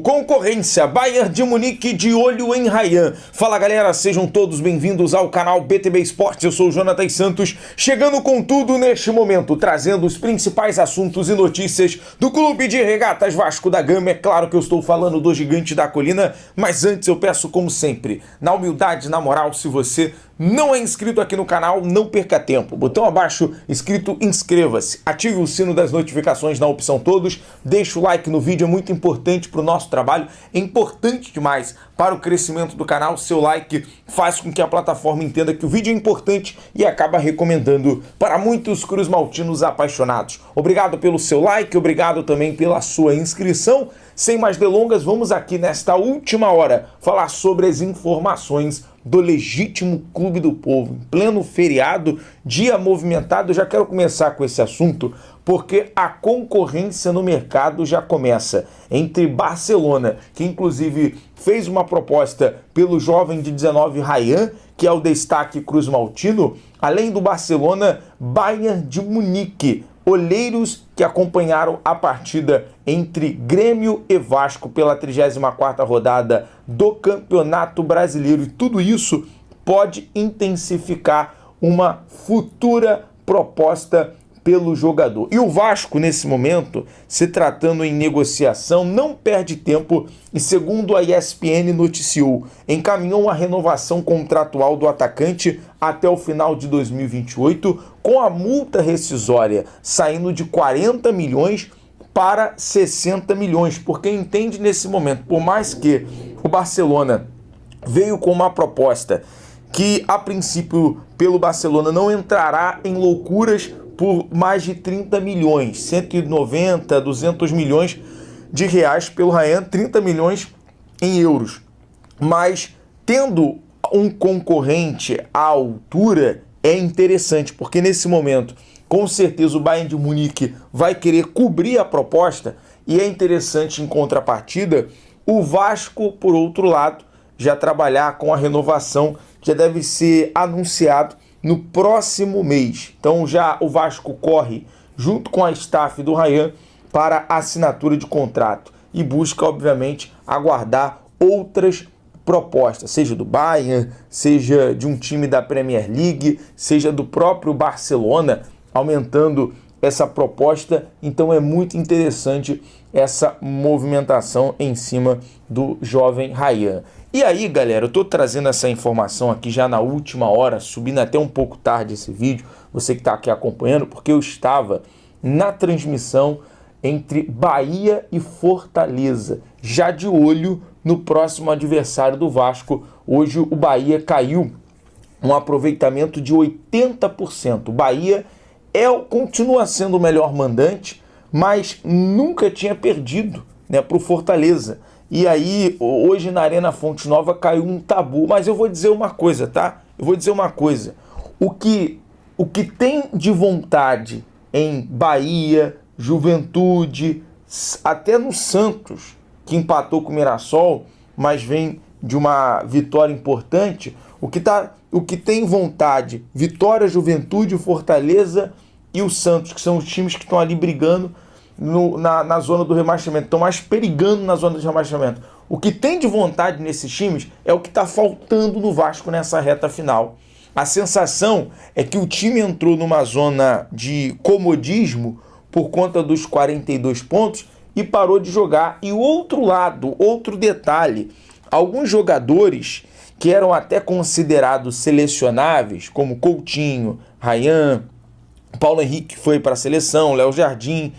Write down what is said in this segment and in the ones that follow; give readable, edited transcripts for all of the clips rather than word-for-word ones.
Concorrência, Bayern de Munique de olho em Ryan. Fala galera, sejam todos bem-vindos ao canal BTB Esportes, eu sou o Jonatas Santos, chegando com tudo neste momento, trazendo os principais assuntos e notícias do Clube de Regatas Vasco da Gama. É claro que eu estou falando do Gigante da Colina, mas antes eu peço, como sempre, na humildade, na moral, se você não é inscrito aqui no canal, não perca tempo. Botão abaixo, escrito inscreva-se. Ative o sino das notificações na opção todos. Deixa o like no vídeo, é muito importante para o nosso trabalho. É importante demais para o crescimento do canal. Seu like faz com que a plataforma entenda que o vídeo é importante e acaba recomendando para muitos cruzmaltinos apaixonados. Obrigado pelo seu like, obrigado também pela sua inscrição. Sem mais delongas, vamos aqui nesta última hora falar sobre as informações do legítimo Clube do Povo. Em pleno feriado, dia movimentado, eu já quero começar com esse assunto, porque a concorrência no mercado já começa entre Barcelona, que inclusive fez uma proposta pelo jovem de 19 Ryan, que é o destaque cruzmaltino, além do Barcelona, Bayern de Munique, olheiros que acompanharam a partida entre Grêmio e Vasco pela 34ª rodada do Campeonato Brasileiro. E tudo isso pode intensificar uma futura proposta pelo jogador. E o Vasco, nesse momento, se tratando em negociação, não perde tempo e, segundo a ESPN noticiou, encaminhou a renovação contratual do atacante até o final de 2028, com a multa rescisória saindo de 40 milhões para 60 milhões, porque entende nesse momento, por mais que o Barcelona veio com uma proposta que, a princípio, pelo Barcelona não entrará em loucuras por mais de 30 milhões, 190, 200 milhões de reais pelo Ryan, 30 milhões em euros. Mas tendo um concorrente à altura é interessante, porque nesse momento, com certeza o Bayern de Munique vai querer cobrir a proposta e é interessante em contrapartida o Vasco, por outro lado, já trabalhar com a renovação, já deve ser anunciado no próximo mês. Então já o Vasco corre junto com a staff do Ryan para a assinatura de contrato e busca, obviamente, aguardar outras propostas, seja do Bayern, seja de um time da Premier League, seja do próprio Barcelona, aumentando essa proposta. Então é muito interessante essa movimentação em cima do jovem Ryan. E aí, galera, eu tô trazendo essa informação aqui já na última hora, subindo até um pouco tarde esse vídeo, você que tá aqui acompanhando, porque eu estava na transmissão entre Bahia e Fortaleza, já de olho no próximo adversário do Vasco. Hoje o Bahia caiu um aproveitamento de 80%. O Bahia continua sendo o melhor mandante, mas nunca tinha perdido, né, para o Fortaleza. E aí, hoje na Arena Fonte Nova caiu um tabu. Mas eu vou dizer uma coisa, tá? Eu vou dizer uma coisa. O que tem de vontade em Bahia, Juventude, até no Santos, que empatou com o Mirassol, mas vem de uma vitória importante, o que tem vontade, Vitória, Juventude, Fortaleza e o Santos, que são os times que estão ali brigando na zona do rebaixamento, estão mais perigando na zona de rebaixamento. O que tem de vontade nesses times é o que está faltando no Vasco nessa reta final. A sensação é que o time entrou numa zona de comodismo por conta dos 42 pontos e parou de jogar. E o outro lado, outro detalhe, alguns jogadores que eram até considerados selecionáveis, como Coutinho, Ryan, Paulo Henrique foi para a seleção, Léo Jardim.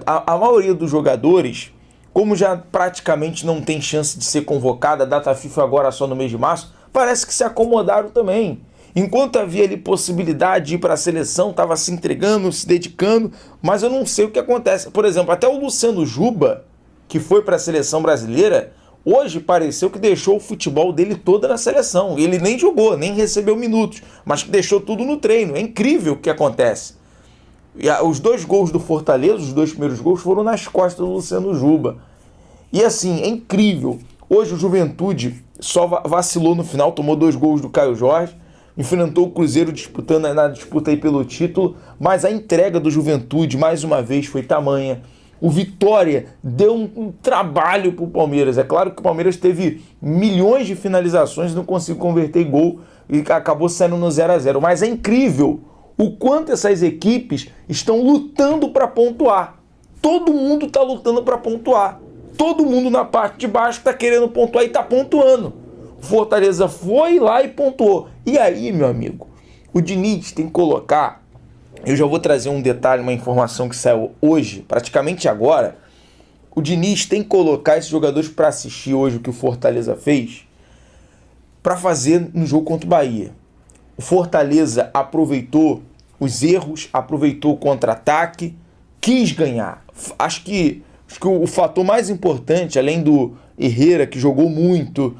A maioria dos jogadores, como já praticamente não tem chance de ser convocada, a data FIFA agora só no mês de março, parece que se acomodaram também. Enquanto havia ali possibilidade de ir para a seleção, estava se entregando, se dedicando, mas eu não sei o que acontece. Por exemplo, até o Luciano Juba, que foi para a seleção brasileira, hoje pareceu que deixou o futebol dele todo na seleção. Ele nem jogou, nem recebeu minutos, mas que deixou tudo no treino. É incrível o que acontece. E os 2 gols do Fortaleza, os 2 primeiros gols, foram nas costas do Luciano Juba. E assim, é incrível. Hoje o Juventude só vacilou no final, tomou 2 gols do Caio Jorge, enfrentou o Cruzeiro disputando na disputa aí pelo título, mas a entrega do Juventude, mais uma vez, foi tamanha. O Vitória deu um trabalho pro Palmeiras. É claro que o Palmeiras teve milhões de finalizações, não conseguiu converter em gol e acabou saindo no 0-0. Mas é incrível o quanto essas equipes estão lutando para pontuar. Todo mundo está lutando para pontuar. Todo mundo na parte de baixo está querendo pontuar e está pontuando. O Fortaleza foi lá e pontuou. E aí, meu amigo, o Diniz tem que colocar... Eu já vou trazer um detalhe, uma informação que saiu hoje, praticamente agora. O Diniz tem que colocar esses jogadores para assistir hoje o que o Fortaleza fez, para fazer no jogo contra o Bahia. O Fortaleza aproveitou os erros, aproveitou o contra-ataque, quis ganhar. Acho que o fator mais importante, além do Herrera, que jogou muito,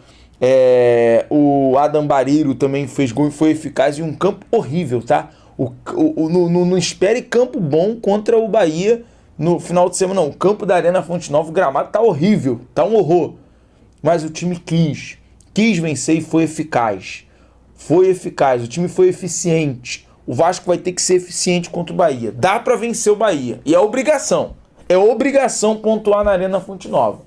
o Adam Barreiro também fez gol e foi eficaz, em um campo horrível, tá? Não espere campo bom contra o Bahia no final de semana, não. O campo da Arena Fonte Nova, o gramado tá horrível, tá um horror. Mas o time quis vencer e foi eficaz. Foi eficaz, o time foi eficiente. O Vasco vai ter que ser eficiente contra o Bahia. Dá para vencer o Bahia. E é obrigação. É obrigação pontuar na Arena Fonte Nova.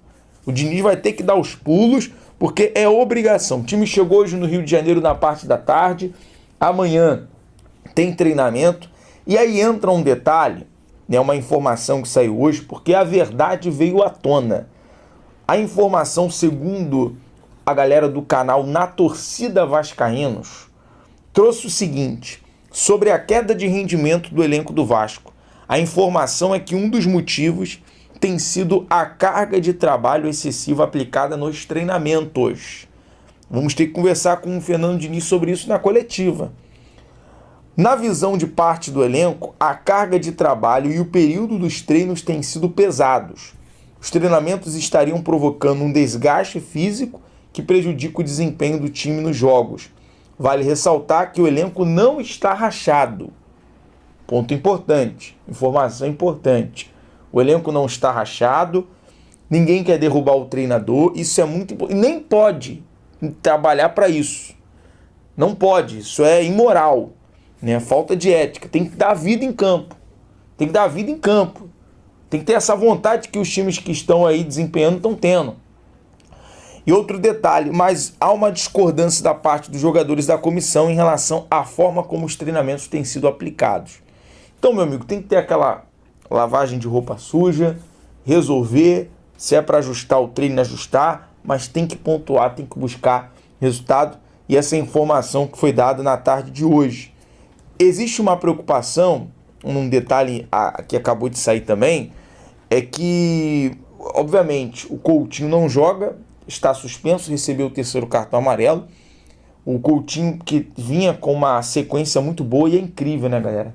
O Diniz vai ter que dar os pulos, porque é obrigação. O time chegou hoje no Rio de Janeiro na parte da tarde. Amanhã tem treinamento. E aí entra um detalhe, né, uma informação que saiu hoje, porque a verdade veio à tona. A informação, segundo a galera do canal Na Torcida Vascaínos, trouxe o seguinte: sobre a queda de rendimento do elenco do Vasco. A informação é que um dos motivos tem sido a carga de trabalho excessiva aplicada nos treinamentos. Vamos ter que conversar com o Fernando Diniz sobre isso na coletiva. Na visão de parte do elenco, a carga de trabalho e o período dos treinos têm sido pesados. Os treinamentos estariam provocando um desgaste físico que prejudica o desempenho do time nos jogos. Vale ressaltar que o elenco não está rachado. Ponto importante, informação importante. O elenco não está rachado, ninguém quer derrubar o treinador, isso é muito importante. E nem pode trabalhar para isso. Não pode, isso é imoral, né? Falta de ética. Tem que dar vida em campo. Tem que dar vida em campo. Tem que ter essa vontade que os times que estão aí desempenhando estão tendo. E outro detalhe, mas há uma discordância da parte dos jogadores da comissão em relação à forma como os treinamentos têm sido aplicados. Então, meu amigo, tem que ter aquela lavagem de roupa suja, resolver, se é para ajustar o treino, ajustar, mas tem que pontuar, tem que buscar resultado. E essa informação que foi dada na tarde de hoje. Existe uma preocupação, um detalhe que acabou de sair também, é que, obviamente, o Coutinho não joga, está suspenso, recebeu o terceiro cartão amarelo. O Coutinho que vinha com uma sequência muito boa e é incrível, né, galera?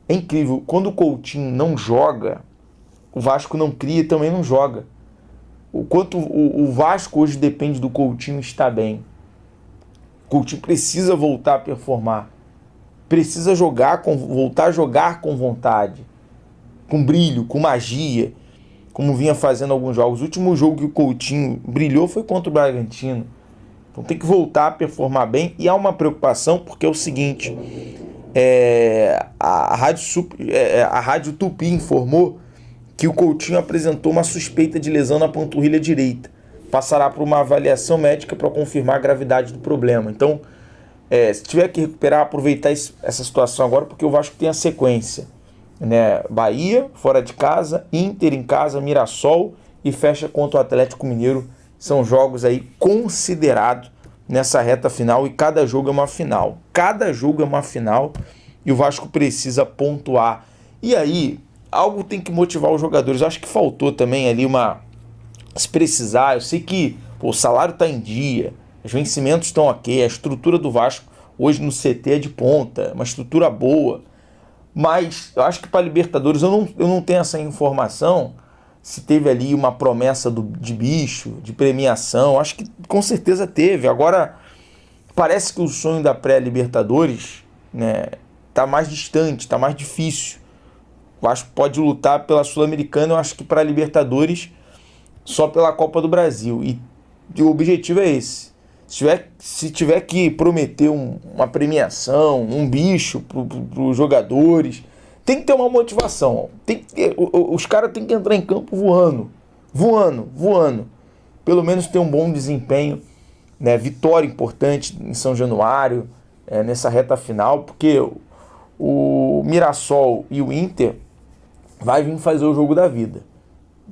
É incrível. Quando o Coutinho não joga, o Vasco não cria e também não joga. O quanto o Vasco hoje depende do Coutinho estar bem. O Coutinho precisa voltar a performar. Precisa voltar a jogar com vontade, com brilho, com magia, como vinha fazendo alguns jogos. O último jogo que o Coutinho brilhou foi contra o Bragantino. Então tem que voltar a performar bem. E há uma preocupação porque é o seguinte: a Rádio Tupi informou que o Coutinho apresentou uma suspeita de lesão na panturrilha direita. Passará por uma avaliação médica para confirmar a gravidade do problema. Então, se tiver que recuperar, aproveitar essa situação agora, porque o Vasco tem a sequência, né? Bahia, fora de casa, Inter em casa, Mirassol e fecha contra o Atlético Mineiro. São jogos aí considerados nessa reta final e cada jogo é uma final. Cada jogo é uma final e o Vasco precisa pontuar. E aí, algo tem que motivar os jogadores. Eu acho que faltou também ali se precisar, eu sei que o salário está em dia, os vencimentos estão ok, a estrutura do Vasco hoje no CT é de ponta, uma estrutura boa, mas eu acho que para Libertadores eu não tenho essa informação, se teve ali uma promessa de bicho, de premiação, acho que com certeza teve. Agora, parece que o sonho da pré-Libertadores, né, tá mais distante, tá mais difícil. O Vasco pode lutar pela Sul-Americana, eu acho que para Libertadores só pela Copa do Brasil. E o objetivo é esse. Se tiver que prometer uma premiação, um bicho para os jogadores, tem que ter uma motivação. Os caras têm que entrar em campo voando. Pelo menos ter um bom desempenho, né? Vitória importante em São Januário, nessa reta final, porque o Mirassol e o Inter vai vir fazer o jogo da vida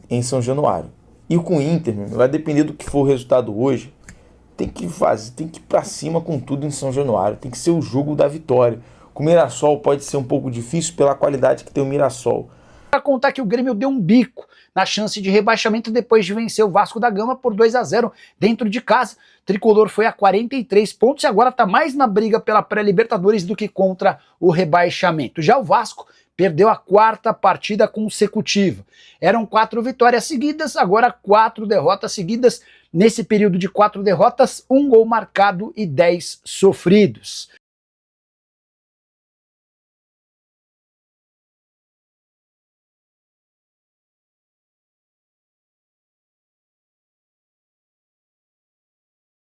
em São Januário. E com o Inter, vai depender do que for o resultado hoje, tem que ir pra cima com tudo em São Januário, tem que ser o jogo da vitória. Com o Mirassol pode ser um pouco difícil pela qualidade que tem o Mirassol. Para contar que o Grêmio deu um bico na chance de rebaixamento depois de vencer o Vasco da Gama por 2-0 dentro de casa. O Tricolor foi a 43 pontos e agora está mais na briga pela pré-Libertadores do que contra o rebaixamento. Já o Vasco perdeu a 4ª partida consecutiva. Eram 4 vitórias seguidas, agora 4 derrotas seguidas. Nesse período de 4 derrotas, 1 gol marcado e 10 sofridos.